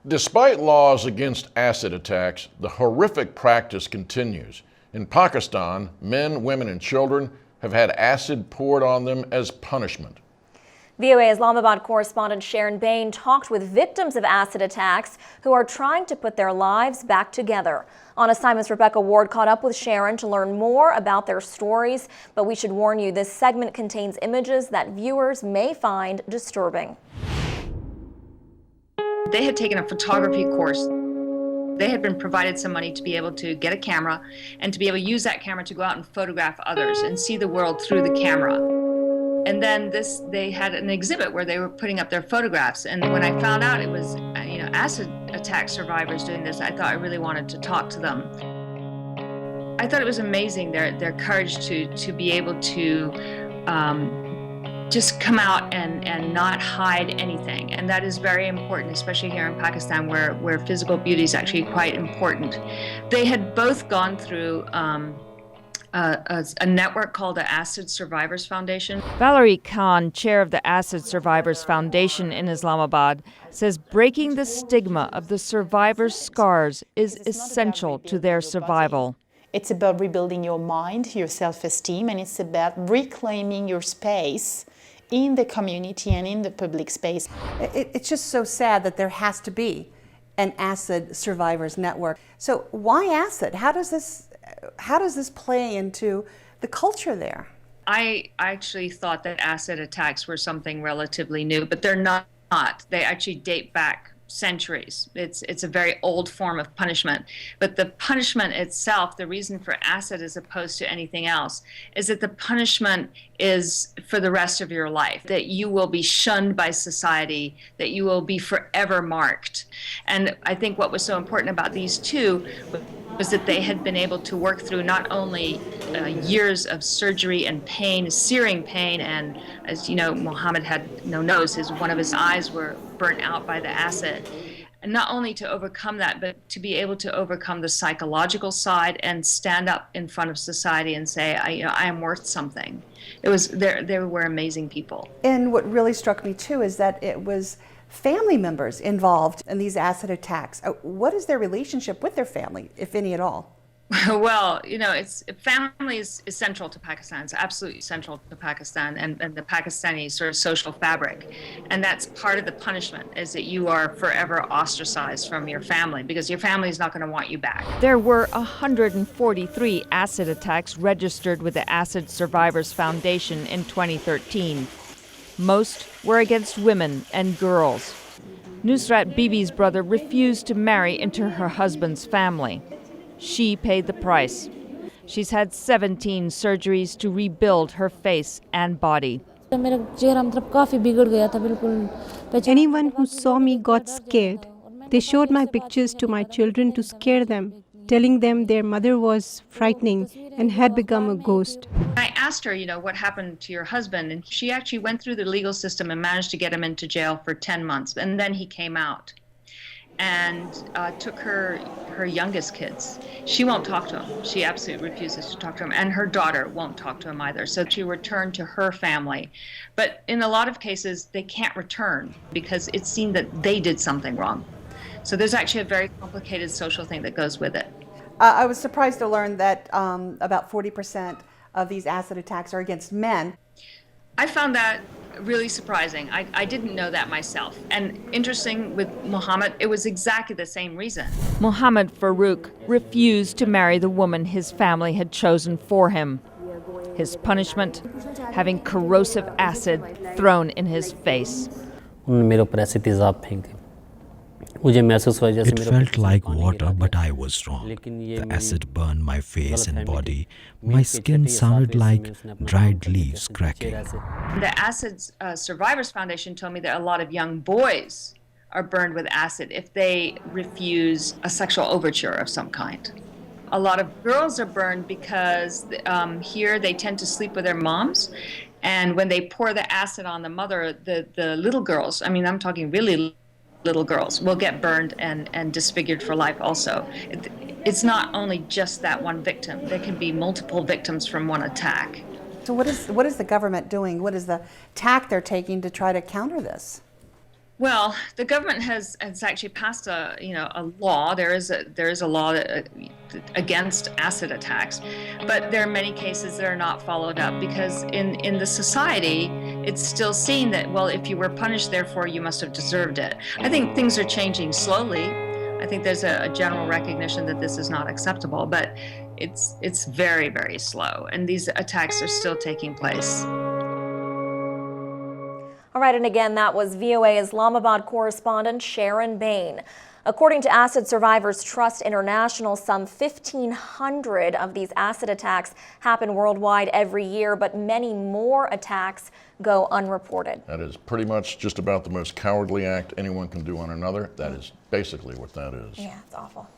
Despite laws against acid attacks, the horrific practice continues. In Pakistan, men, women, and children have had acid poured on them as punishment. VOA Islamabad correspondent Sharon Behn talked with victims of acid attacks who are trying to put their lives back together. On assignment's Rebecca Ward caught up with Sharon to learn more about their stories, but we should warn you, this segment contains images that viewers may find disturbing. They had taken a photography course. They had been provided some money to be able to get a camera and to be able to use that camera to go out and photograph others and see the world through the camera. And then they had an exhibit where they were putting up their photographs. And when I found out it was, acid attack survivors doing this, I thought I really wanted to talk to them. I thought it was amazing, their courage to be able to just come out and not hide anything. And that is very important, especially here in Pakistan, where physical beauty is actually quite important. They had both gone through a network called the Acid Survivors Foundation. Valerie Khan, chair of the Acid Survivors Foundation in Islamabad, says breaking the stigma of the survivors' scars is essential to their survival. It's about rebuilding your mind, your self-esteem, and it's about reclaiming your space in the community and in the public space. It's just so sad that there has to be an acid survivors network. So why acid? How does this play into the culture there? I actually thought that acid attacks were something relatively new, but they're not. They actually date back centuries. It's a very old form of punishment. But the punishment itself, the reason for acid as opposed to anything else, is that the punishment is for the rest of your life, that you will be shunned by society, that you will be forever marked. And I think what was so important about these two was that they had been able to work through not only years of surgery and pain, searing pain, and as you know, Muhammad had no nose, one of his eyes were burnt out by the acid. And not only to overcome that, but to be able to overcome the psychological side and stand up in front of society and say, I am worth something. They were amazing people. And what really struck me too is that it was family members involved in these acid attacks. What is their relationship with their family, if any at all? Well, family is central to Pakistan. It's absolutely central to Pakistan and the Pakistani sort of social fabric. And that's part of the punishment, is that you are forever ostracized from your family because your family is not going to want you back. There were 143 acid attacks registered with the Acid Survivors Foundation in 2013. Most were against women and girls. Nusrat Bibi's brother refused to marry into her husband's family. She paid the price. She's had 17 surgeries to rebuild her face and body. Anyone who saw me got scared. They showed my pictures to my children to scare them, telling them their mother was frightening and had become a ghost. I asked her, what happened to your husband? And she actually went through the legal system and managed to get him into jail for 10 months. And then he came out and took her youngest kids. She won't talk to him. She absolutely refuses to talk to him. And her daughter won't talk to him either. So she returned to her family. But in a lot of cases, they can't return because it's seen that they did something wrong. So there's actually a very complicated social thing that goes with it. I was surprised to learn that about 40% of these acid attacks are against men. I found that really surprising. I didn't know that myself. And interesting with Muhammad, it was exactly the same reason. Muhammad Farouk refused to marry the woman his family had chosen for him. His punishment, having corrosive acid thrown in his face. It felt like water, but I was wrong. The acid burned my face and body. My skin sounded like dried leaves cracking. The Acid Survivors Foundation told me that a lot of young boys are burned with acid if they refuse a sexual overture of some kind. A lot of girls are burned because here they tend to sleep with their moms. And when they pour the acid on the mother, the little girls, I'm talking really little girls, will get burned and disfigured for life also. It's not only just that one victim. There can be multiple victims from one attack. So what is the government doing? What is the tack they're taking to try to counter this? Well, the government has actually passed a law. There is a law against acid attacks, but there are many cases that are not followed up because in the society it's still seen that, well, if you were punished, therefore you must have deserved it. I think things are changing slowly. I think there's a general recognition that this is not acceptable, but it's very, very slow, and these attacks are still taking place. All right, and again, that was VOA Islamabad correspondent Sharon Behn. According to Acid Survivors Trust International, some 1,500 of these acid attacks happen worldwide every year, but many more attacks go unreported. That is pretty much just about the most cowardly act anyone can do on another. That is basically what that is. Yeah, it's awful.